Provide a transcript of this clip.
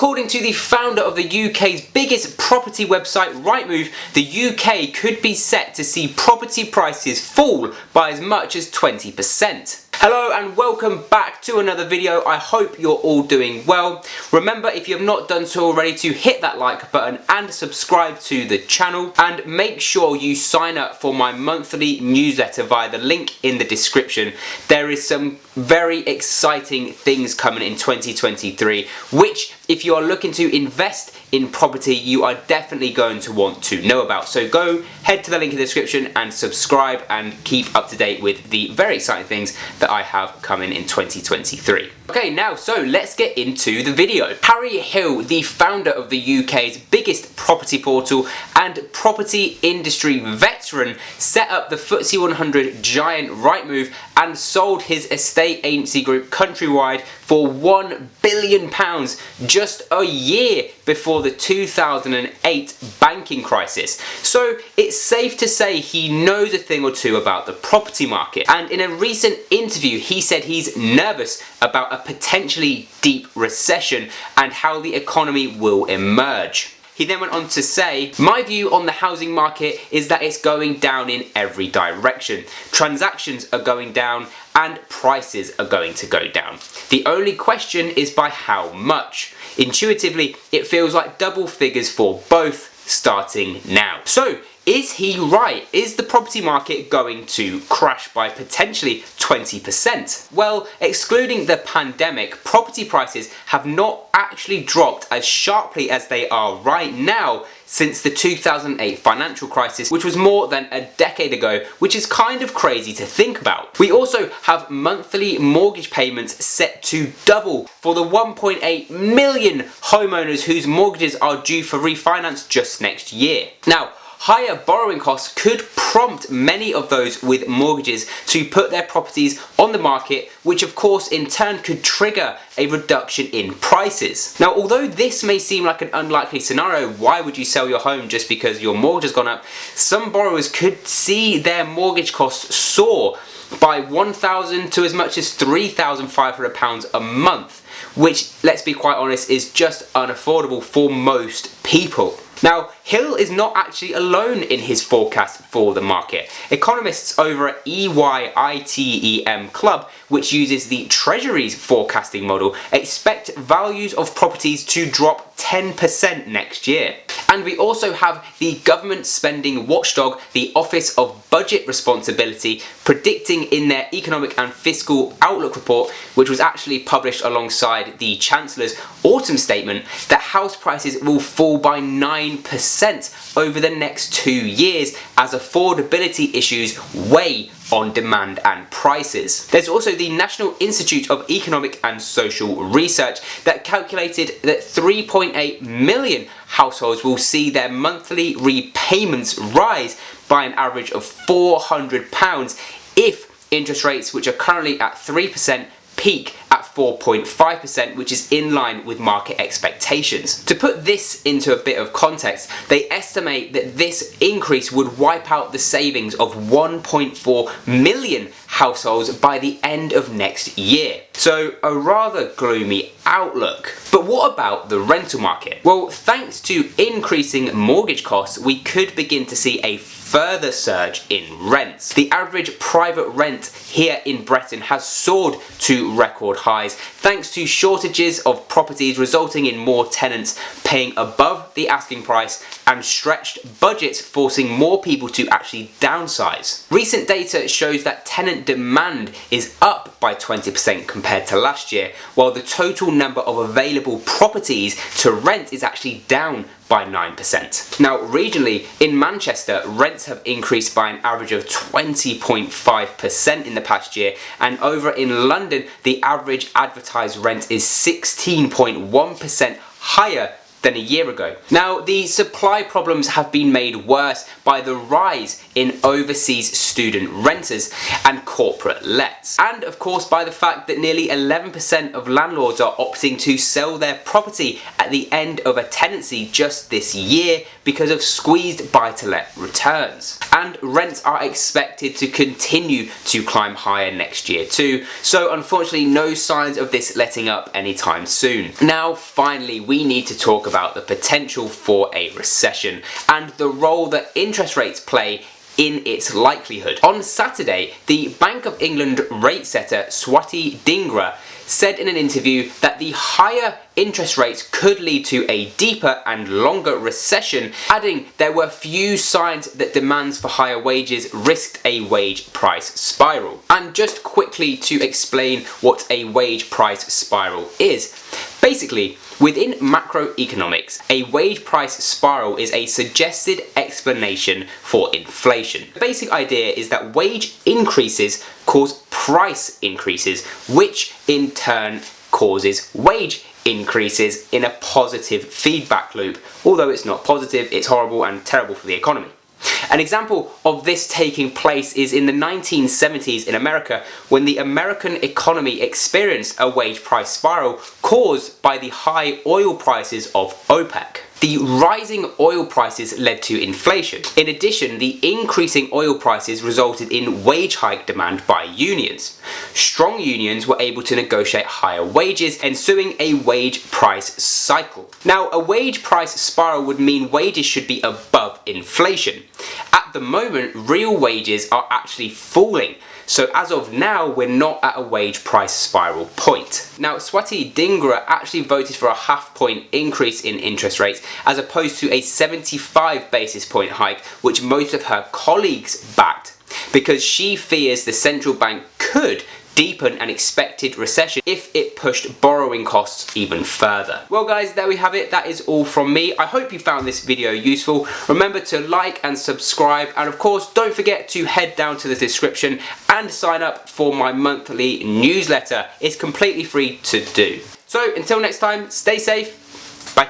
according to the founder of the UK's biggest property website, Rightmove, the UK could be set to see property prices fall by as much as 20%. Hello and welcome back to another video. I hope you're all doing well. Remember, if you have not done so already, to hit that like button and subscribe to the channel, and make sure you sign up for my monthly newsletter via the link in the description. There is some very exciting things coming in 2023, which if you are looking to invest in property, you are definitely going to want to know about. So go head to the link in the description and subscribe and keep up to date with the very exciting things that I have coming in 2023. Okay, now so let's get into the video. Harry Hill, the founder of the UK's biggest property portal and property industry veteran, set up the FTSE 100 giant Rightmove and sold his estate agency group Countrywide for £1 billion just a year before the 2008 banking crisis. So it's safe to say he knows a thing or two about the property market. And in a recent interview, he said he's nervous about a potentially deep recession and how the economy will emerge. He then went on to say, "My view on the housing market is that it's going down in every direction. Transactions are going down and prices are going to go down. The only question is by how much. Intuitively, it feels like double figures for both starting now." So, is he right? Is the property market going to crash by potentially 20%? Well, excluding the pandemic, property prices have not actually dropped as sharply as they are right now since the 2008 financial crisis, which was more than a decade ago, which is kind of crazy to think about. We also have monthly mortgage payments set to double for the 1.8 million homeowners whose mortgages are due for refinance just next year. Now, higher borrowing costs could prompt many of those with mortgages to put their properties on the market, which of course in turn could trigger a reduction in prices. Now, although this may seem like an unlikely scenario, why would you sell your home just because your mortgage has gone up? Some borrowers could see their mortgage costs soar by £1,000 to as much as £3,500 a month, which, let's be quite honest, is just unaffordable for most people. Now, Hill is not actually alone in his forecast for the market. Economists over at EYITEM Club, which uses the Treasury's forecasting model, expect values of properties to drop 10% next year. And we also have the government spending watchdog, the Office of Budget Responsibility, predicting in their Economic and Fiscal Outlook report, which was actually published alongside the Chancellor's autumn statement, that house prices will fall by 9% over the next 2 years as affordability issues weigh on demand and prices. There's also the National Institute of Economic and Social Research that calculated that 3.8 million households will see their monthly repayments rise by an average of £400 if interest rates, which are currently at 3%, peak at 4.5%, which is in line with market expectations. To put this into a bit of context, they estimate that this increase would wipe out the savings of 1.4 million households by the end of next year. So a rather gloomy outlook. But what about the rental market? Well, thanks to increasing mortgage costs, we could begin to see a further surge in rents. The average private rent here in Britain has soared to record highs thanks to shortages of properties, resulting in more tenants paying above the asking price and stretched budgets, forcing more people to actually downsize. Recent data shows that tenant demand is up by 20% compared to last year, while the total number of available properties to rent is actually down by 9%. Now, regionally, in Manchester, rents have increased by an average of 20.5% in the past year, and over in London, the average advertised rent is 16.1% higher than a year ago. Now, the supply problems have been made worse by the rise in overseas student renters and corporate lets, and of course by the fact that nearly 11% of landlords are opting to sell their property at the end of a tenancy just this year because of squeezed buy-to-let returns. And rents are expected to continue to climb higher next year too, so unfortunately no signs of this letting up anytime soon. Now finally, we need to talk about the potential for a recession and the role that interest rates play in its likelihood. On Saturday, the Bank of England rate setter Swati Dhingra said in an interview that the higher interest rates could lead to a deeper and longer recession, adding there were few signs that demands for higher wages risked a wage price spiral. And just quickly to explain what a wage price spiral is. Basically, within macroeconomics, a wage price spiral is a suggested explanation for inflation. The basic idea is that wage increases cause price increases, which in turn causes wage increases in a positive feedback loop. Although it's not positive, it's horrible and terrible for the economy. An example of this taking place is in the 1970s in America, when the American economy experienced a wage price spiral caused by the high oil prices of OPEC. The rising oil prices led to inflation. In addition, the increasing oil prices resulted in wage hike demand by unions. Strong unions were able to negotiate higher wages, ensuing a wage price cycle. Now, a wage price spiral would mean wages should be above inflation. At the moment, real wages are actually falling. So as of now, we're not at a wage price spiral point. Now, Swati Dhingra actually voted for a half-point increase in interest rates as opposed to a 75 basis point hike, which most of her colleagues backed, because she fears the central bank could deepen an expected recession if it pushed borrowing costs even further. Well guys, there we have it. That is all from me. I hope you found this video useful. Remember to like and subscribe, and of course don't forget to head down to the description and sign up for my monthly newsletter. It's completely free to do. So until next time, stay safe. Bye.